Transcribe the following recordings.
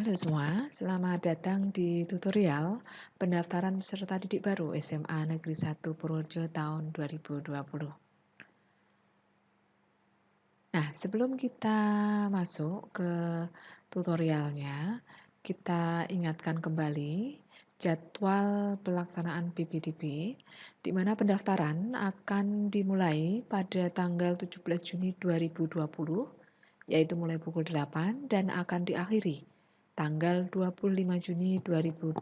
Halo semua, selamat datang di tutorial pendaftaran peserta didik baru SMA Negeri 1 Purworejo tahun 2020. Nah, sebelum kita masuk ke tutorialnya, kita ingatkan kembali jadwal pelaksanaan PPDB, di mana pendaftaran akan dimulai pada tanggal 17 Juni 2020, yaitu mulai pukul 8 dan akan diakhiri tanggal 25 Juni 2020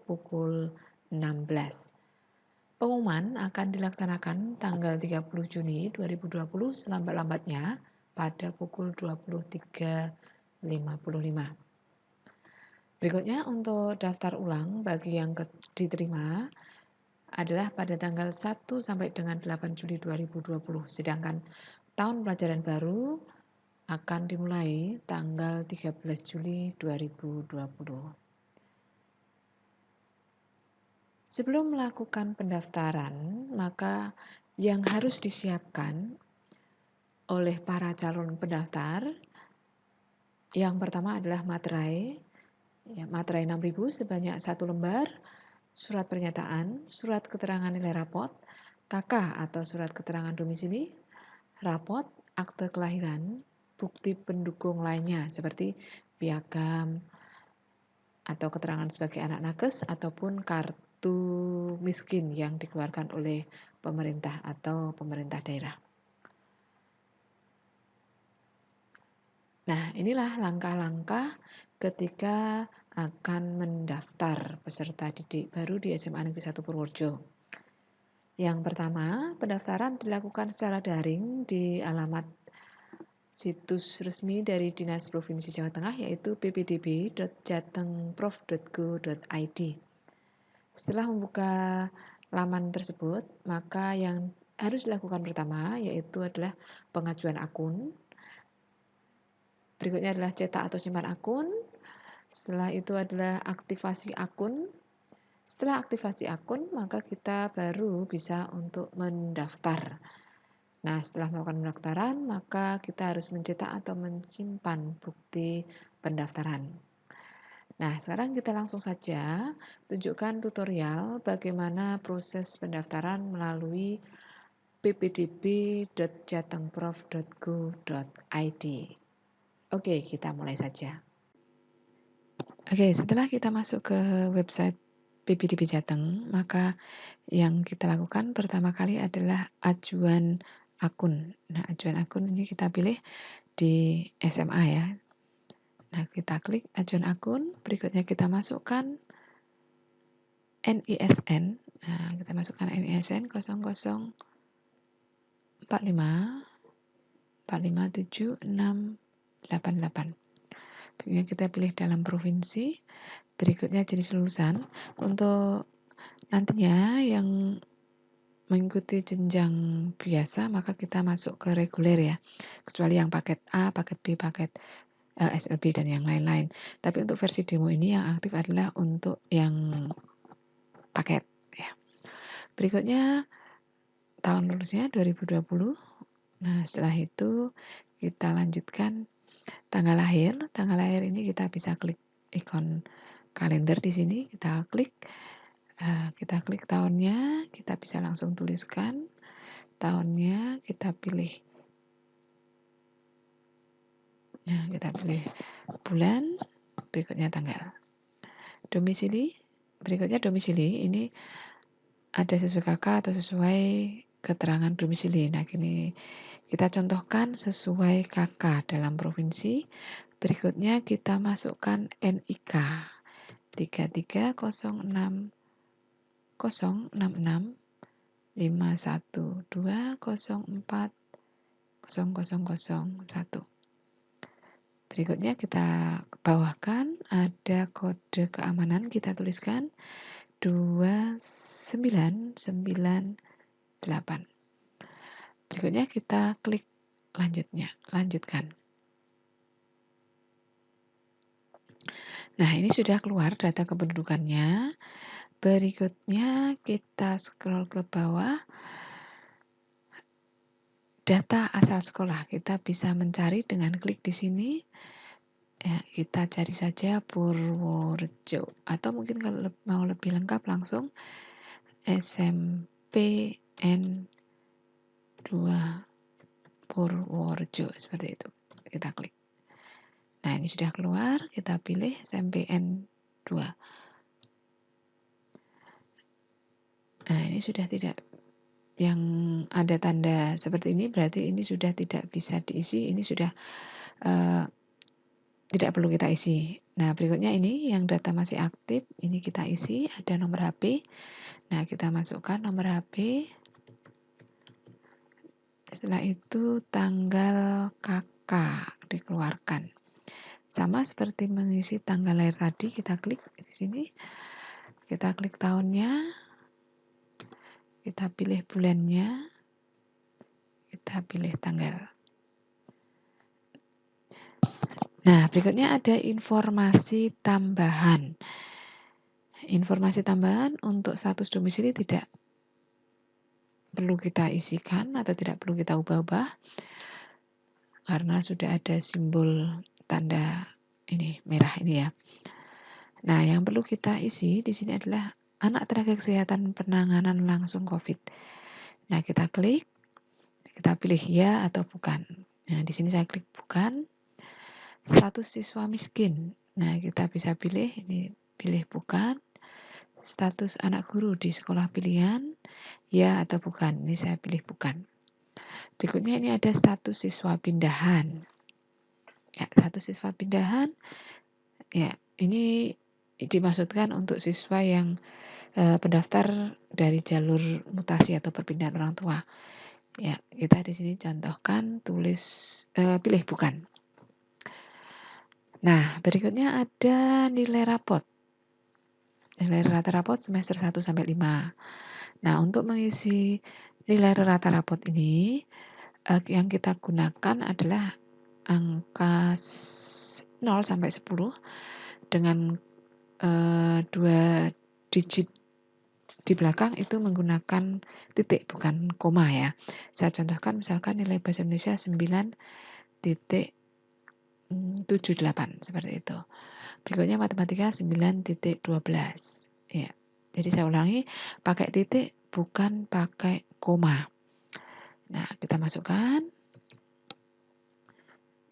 pukul 16. Pengumuman akan dilaksanakan tanggal 30 Juni 2020 selambat-lambatnya pada pukul 23.55. Berikutnya untuk daftar ulang bagi yang diterima adalah pada tanggal 1 sampai dengan 8 Juli 2020. Sedangkan tahun pelajaran baru akan dimulai tanggal 13 Juli 2020. Sebelum melakukan pendaftaran, maka yang harus disiapkan oleh para calon pendaftar, yang pertama adalah materai, materai 6.000 sebanyak 1 lembar, surat pernyataan, surat keterangan nilai rapot, KK atau surat keterangan domisili, rapot, akte kelahiran, bukti pendukung lainnya seperti piagam atau keterangan sebagai anak nakes ataupun kartu miskin yang dikeluarkan oleh pemerintah atau pemerintah daerah. Nah, inilah langkah-langkah ketika akan mendaftar peserta didik baru di SMA Negeri 1 Purworejo. Yang pertama, pendaftaran dilakukan secara daring di alamat situs resmi dari Dinas Provinsi Jawa Tengah, yaitu ppdb.jatengprof.go.id. Setelah membuka laman tersebut, maka yang harus dilakukan pertama yaitu adalah pengajuan akun. Berikutnya adalah cetak atau simpan akun. Setelah itu adalah aktivasi akun. Setelah aktivasi akun, maka kita baru bisa untuk mendaftar. Nah, setelah melakukan pendaftaran, maka kita harus mencetak atau menyimpan bukti pendaftaran. Nah, sekarang kita langsung saja tunjukkan tutorial bagaimana proses pendaftaran melalui ppdb.jatengprof.go.id. Oke, kita mulai saja. Oke, setelah kita masuk ke website PPDB Jateng, maka yang kita lakukan pertama kali adalah ajuan akun. Nah, ajuan akun ini kita pilih di SMA ya. Nah, kita klik ajuan akun, berikutnya kita masukkan NISN. Nah, kita masukkan NISN 0045 457 688. Berikutnya kita pilih dalam provinsi, berikutnya jenis lulusan. Untuk nantinya yang mengikuti jenjang biasa maka kita masuk ke reguler ya, kecuali yang paket A, paket B, paket SLB dan yang lain-lain. Tapi untuk versi demo ini yang aktif adalah untuk yang paket ya. Berikutnya tahun lulusnya 2020. Nah, setelah itu kita lanjutkan tanggal lahir. Tanggal lahir ini kita bisa klik ikon kalender di sini, kita klik tahunnya, kita bisa langsung tuliskan tahunnya, kita pilih. Nah, kita pilih bulan, berikutnya tanggal. Domisili, berikutnya domisili ini ada sesuai KK atau sesuai keterangan domisili. Nah, ini kita contohkan sesuai KK dalam provinsi. Berikutnya kita masukkan NIK 33066061204001. Berikutnya kita bawahkan ada kode keamanan, kita tuliskan 2998. Berikutnya kita klik lanjutkan. Nah, ini sudah keluar data kependudukannya. Berikutnya kita scroll ke bawah. Data asal sekolah kita bisa mencari dengan klik di sini. Ya, kita cari saja Purworejo, atau mungkin kalau mau lebih lengkap langsung SMPN 2 Purworejo, seperti itu. Kita klik. Nah, ini sudah keluar, kita pilih SMPN 2. Nah, ini sudah tidak, yang ada tanda seperti ini berarti ini sudah tidak bisa diisi, ini sudah tidak perlu kita isi. Nah, berikutnya ini yang data masih aktif, ini kita isi, ada nomor HP. Nah, kita masukkan nomor HP. Setelah itu tanggal KK dikeluarkan. Sama seperti mengisi tanggal lahir tadi, kita klik di sini. Kita klik tahunnya. Kita pilih bulannya. Kita pilih tanggal. Nah, berikutnya ada informasi tambahan. Informasi tambahan untuk status domisili tidak perlu kita isikan atau tidak perlu kita ubah-ubah karena sudah ada simbol tanda ini merah ini ya. Nah, yang perlu kita isi di sini adalah anak tenaga kesehatan penanganan langsung COVID. Nah, kita klik, kita pilih ya atau bukan. Nah, di sini saya klik bukan. Status siswa miskin. Nah, kita bisa pilih ini, pilih bukan. Status anak guru di sekolah pilihan, ya atau bukan. Ini saya pilih bukan. Berikutnya ini ada status siswa pindahan. Ya, status siswa pindahan, ya ini dimaksudkan untuk siswa yang pendaftar dari jalur mutasi atau perpindahan orang tua. Ya, kita di sini contohkan tulis pilih bukan. Nah, berikutnya ada nilai rapot. Nilai rata rapot semester 1 sampai 5. Nah, untuk mengisi nilai rata rapot ini yang kita gunakan adalah angka 0 sampai 10 dengan 2 digit di belakang itu menggunakan titik bukan koma ya. Saya contohkan misalkan nilai bahasa Indonesia 9.78 seperti itu. Berikutnya matematika 9.12. Ya. Jadi saya ulangi, pakai titik bukan pakai koma. Nah, kita masukkan.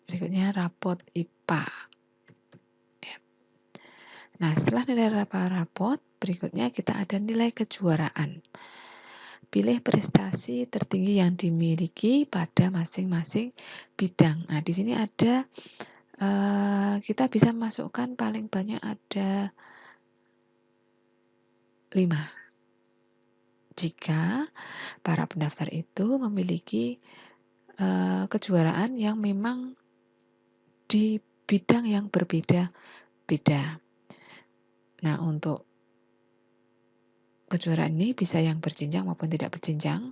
Berikutnya rapot IPA. Ya. Nah, setelah nilai rapot, berikutnya kita ada nilai kejuaraan. Pilih prestasi tertinggi yang dimiliki pada masing-masing bidang. Nah, di sini ada kita bisa masukkan paling banyak ada 5. Jika para pendaftar itu memiliki kejuaraan yang memang di bidang yang berbeda-beda. Nah, untuk kejuaraan ini bisa yang berjenjang maupun tidak berjenjang.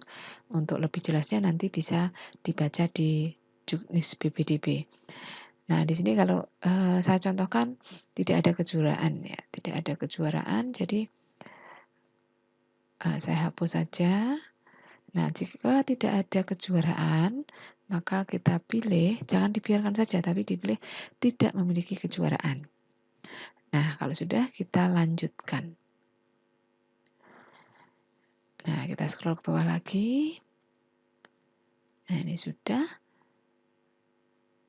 Untuk lebih jelasnya nanti bisa dibaca di Juknis BPDB. Nah, di sini kalau saya contohkan tidak ada kejuaraan ya, tidak ada kejuaraan, jadi saya hapus saja. Nah, jika tidak ada kejuaraan, maka kita pilih, jangan dibiarkan saja, tapi dipilih tidak memiliki kejuaraan. Nah, kalau sudah kita lanjutkan. Nah, kita scroll ke bawah lagi. Nah, ini sudah.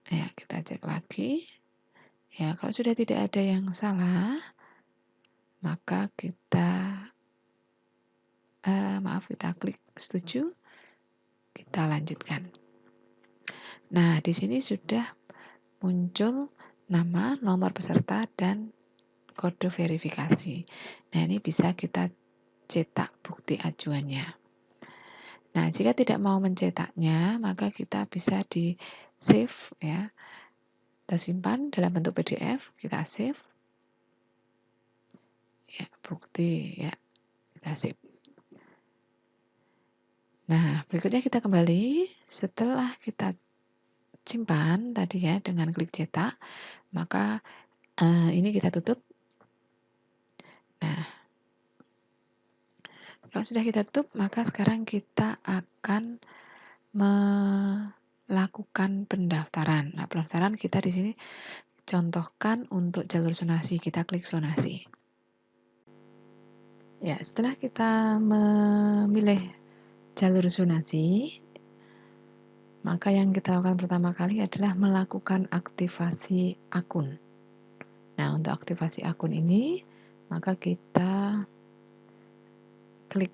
Ya, kita cek lagi. Ya, kalau sudah tidak ada yang salah, maka kita kita klik setuju. Kita lanjutkan. Nah, di sini sudah muncul nama, nomor peserta, dan kode verifikasi. Nah, ini bisa kita cetak bukti ajuannya. Nah, jika tidak mau mencetaknya, maka kita bisa di save ya. Kita simpan dalam bentuk PDF, kita save. Ya, bukti ya. Kita save. Nah, berikutnya kita kembali. Setelah kita simpan tadi ya dengan klik cetak, maka ini kita tutup. Nah, kalau sudah kita tutup, maka sekarang kita akan melakukan pendaftaran. Nah, pendaftaran kita di sini contohkan untuk jalur zonasi. Kita klik zonasi. Ya, setelah kita memilih jalur zonasi, maka yang kita lakukan pertama kali adalah melakukan aktivasi akun. Nah, untuk aktivasi akun ini, maka kita klik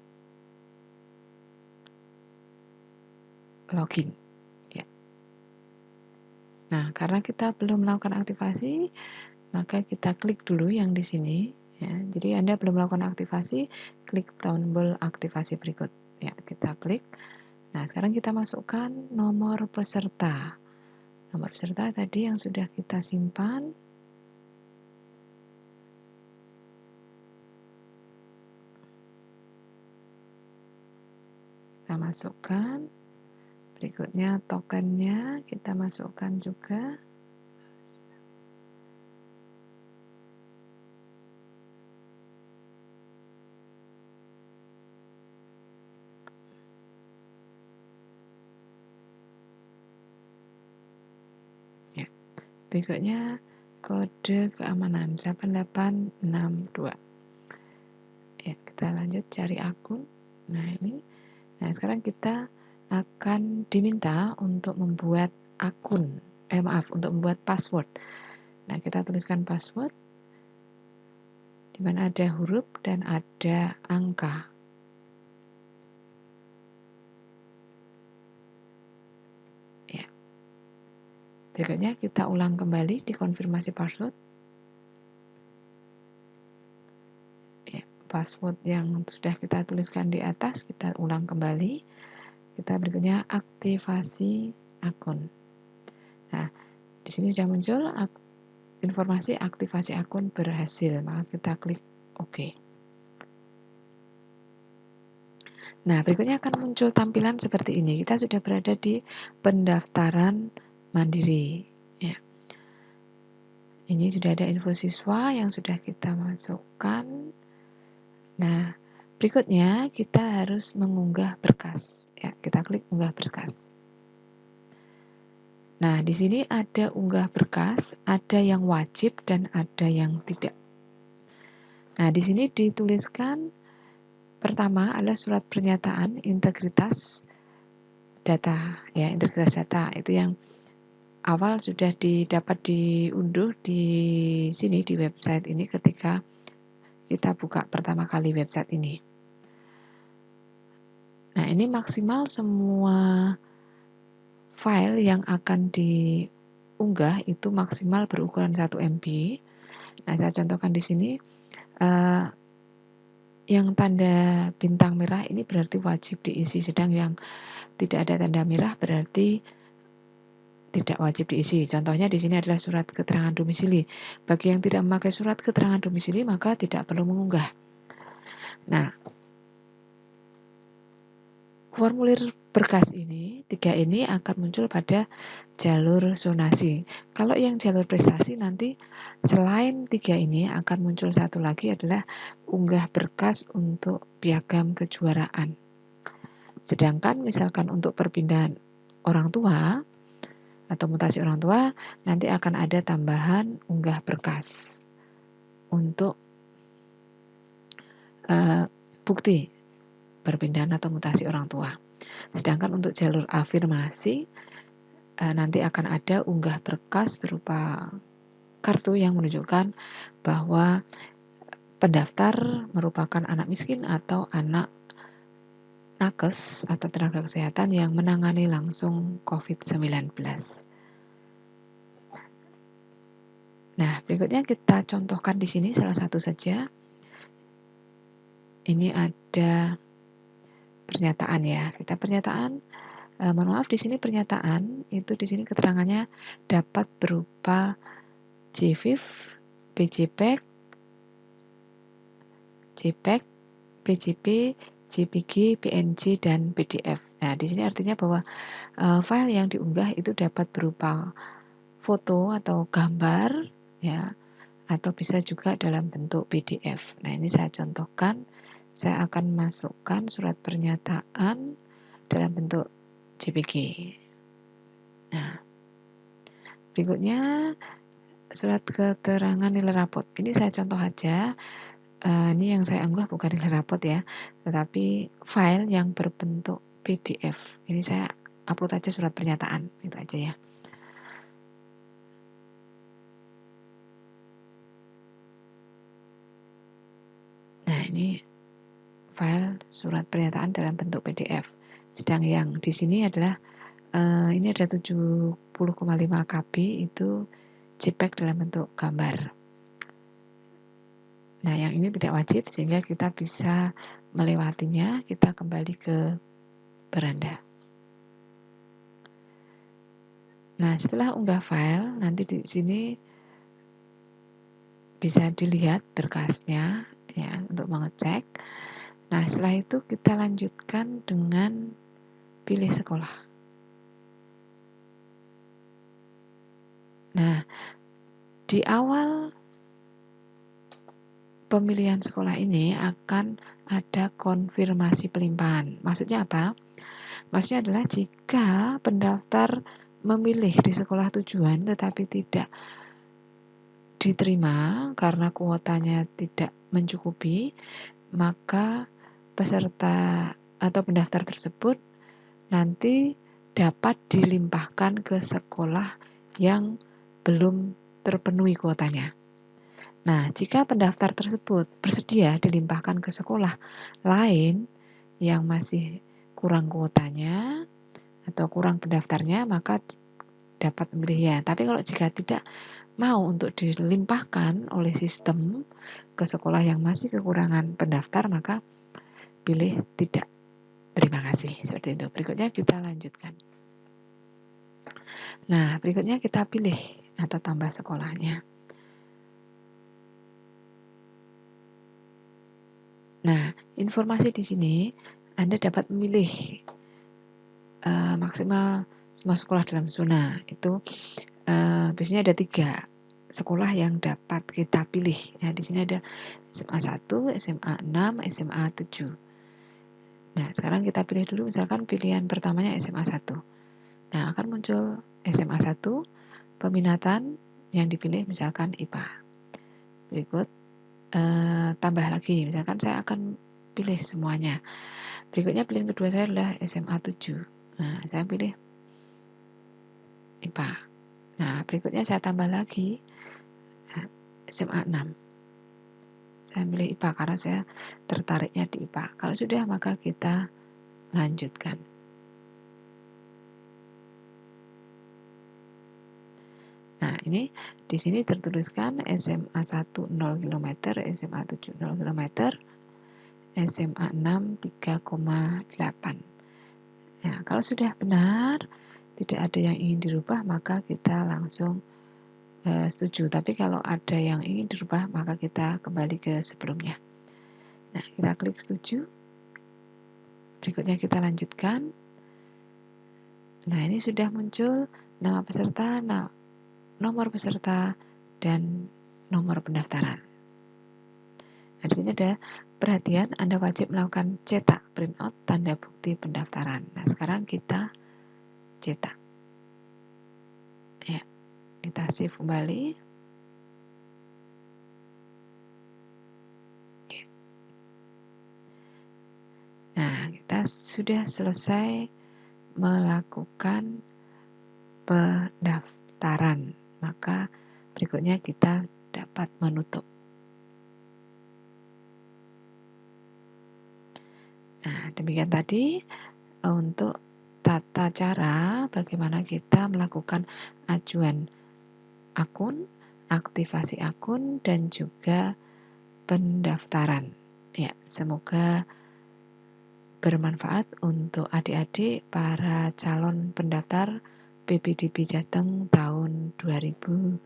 login. Ya. Nah, karena kita belum melakukan aktivasi, maka kita klik dulu yang di sini. Ya. Jadi Anda belum melakukan aktivasi, klik tombol aktivasi berikut. Ya, kita klik. Nah, sekarang kita masukkan nomor peserta. Nomor peserta tadi yang sudah kita simpan. Kita masukkan. Berikutnya tokennya kita masukkan juga. Ya. Berikutnya kode keamanan 8862. Ya, kita lanjut cari akun. Nah, ini. Nah, sekarang kita akan diminta untuk membuat akun. Untuk membuat password. Nah, kita tuliskan password di mana ada huruf dan ada angka. Ya. Berikutnya kita ulang kembali di konfirmasi password. Ya, password yang sudah kita tuliskan di atas kita ulang kembali. Kita berikutnya aktivasi akun. Nah, di sini sudah muncul informasi aktivasi akun berhasil, maka kita klik OK. Nah, berikutnya akan muncul tampilan seperti ini. Kita sudah berada di pendaftaran mandiri. Ya. Ini sudah ada info siswa yang sudah kita masukkan. Nah, berikutnya kita harus mengunggah berkas. Ya, kita klik unggah berkas. Nah, di sini ada unggah berkas, ada yang wajib dan ada yang tidak. Nah, di sini dituliskan pertama adalah surat pernyataan integritas data, ya, integritas data itu yang awal sudah dapat diunduh di sini di website ini ketika kita buka pertama kali website ini. Nah, ini maksimal semua file yang akan diunggah itu maksimal berukuran 1 MB. Nah, saya contohkan di sini. Yang tanda bintang merah ini berarti wajib diisi, sedang yang tidak ada tanda merah berarti tidak wajib diisi. Contohnya di sini adalah surat keterangan domisili. Bagi yang tidak memakai surat keterangan domisili maka tidak perlu mengunggah. Nah, formulir berkas ini, 3 ini akan muncul pada jalur zonasi. Kalau yang jalur prestasi nanti selain 3 ini akan muncul satu lagi adalah unggah berkas untuk piagam kejuaraan. Sedangkan misalkan untuk perpindahan orang tua atau mutasi orang tua nanti akan ada tambahan unggah berkas untuk bukti perpindahan atau mutasi orang tua. Sedangkan untuk jalur afirmasi nanti akan ada unggah berkas berupa kartu yang menunjukkan bahwa pendaftar merupakan anak miskin atau anak nakes atau tenaga kesehatan yang menangani langsung COVID-19. Nah, berikutnya kita contohkan di sini salah satu saja. Ini ada pernyataan ya. Kita pernyataan, mohon maaf di sini pernyataan itu di sini keterangannya dapat berupa JPIF, PJPEG, JPEG, PJP, JPG, PNG, dan PDF. Nah, di sini artinya bahwa file yang diunggah itu dapat berupa foto atau gambar, ya, atau bisa juga dalam bentuk PDF. Nah, ini saya contohkan. Saya akan masukkan surat pernyataan dalam bentuk JPG. Nah, berikutnya surat keterangan nilai rapot. Ini saya contoh aja. Ini yang saya unggah bukan nilai rapot ya, tetapi file yang berbentuk PDF. Ini saya upload aja surat pernyataan, itu aja ya. Nah, ini file surat pernyataan dalam bentuk PDF. Sedang yang di sini adalah ini ada 70,5 KB itu JPEG dalam bentuk gambar. Nah, yang ini tidak wajib sehingga kita bisa melewatinya. Kita kembali ke beranda. Nah, setelah unggah file, nanti di sini bisa dilihat berkasnya ya untuk mengecek. Nah, setelah itu kita lanjutkan dengan pilih sekolah. Nah, di awal pemilihan sekolah ini akan ada konfirmasi pelimpahan. Maksudnya apa? Maksudnya adalah jika pendaftar memilih di sekolah tujuan tetapi tidak diterima karena kuotanya tidak mencukupi, maka peserta atau pendaftar tersebut nanti dapat dilimpahkan ke sekolah yang belum terpenuhi kuotanya. Nah, jika pendaftar tersebut bersedia dilimpahkan ke sekolah lain yang masih kurang kuotanya atau kurang pendaftarnya, maka dapat memilih ya. Tapi kalau jika tidak mau untuk dilimpahkan oleh sistem ke sekolah yang masih kekurangan pendaftar, maka pilih tidak. Terima kasih. Seperti itu. Berikutnya kita lanjutkan. Nah, berikutnya kita pilih atau tambah sekolahnya. Nah, informasi di sini Anda dapat memilih maksimal semua sekolah dalam zona. Itu biasanya ada 3 sekolah yang dapat kita pilih. Ya, di sini ada SMA 1, SMA 6, SMA 7. Nah, sekarang kita pilih dulu misalkan pilihan pertamanya SMA 1. Nah, akan muncul SMA 1, peminatan yang dipilih misalkan IPA. Berikut tambah lagi, misalkan saya akan pilih semuanya. Berikutnya pilihan kedua saya adalah SMA 7. Nah, saya pilih IPA. Nah, berikutnya saya tambah lagi SMA 6. Saya pilih IPA karena saya tertariknya di IPA. Kalau sudah, maka kita lanjutkan. Nah, ini di sini tertuliskan SMA 1 0 km, SMA 7 0 km, SMA 6 3,8. Nah, kalau sudah benar, tidak ada yang ingin dirubah, maka kita langsung setuju. Tapi kalau ada yang ingin dirubah, maka kita kembali ke sebelumnya. Nah, kita klik setuju. Berikutnya kita lanjutkan. Nah, ini sudah muncul nama peserta, nomor peserta, dan nomor pendaftaran. Nah, di sini ada perhatian, Anda wajib melakukan cetak printout tanda bukti pendaftaran. Nah, sekarang kita cetak. Ya, kita save kembali. Nah, kita sudah selesai melakukan pendaftaran. Maka berikutnya kita dapat menutup. Nah, demikian tadi untuk tata cara bagaimana kita melakukan ajuan akun, aktivasi akun, dan juga pendaftaran. Ya, semoga bermanfaat untuk adik-adik para calon pendaftar PPDB Jateng tahun 2020.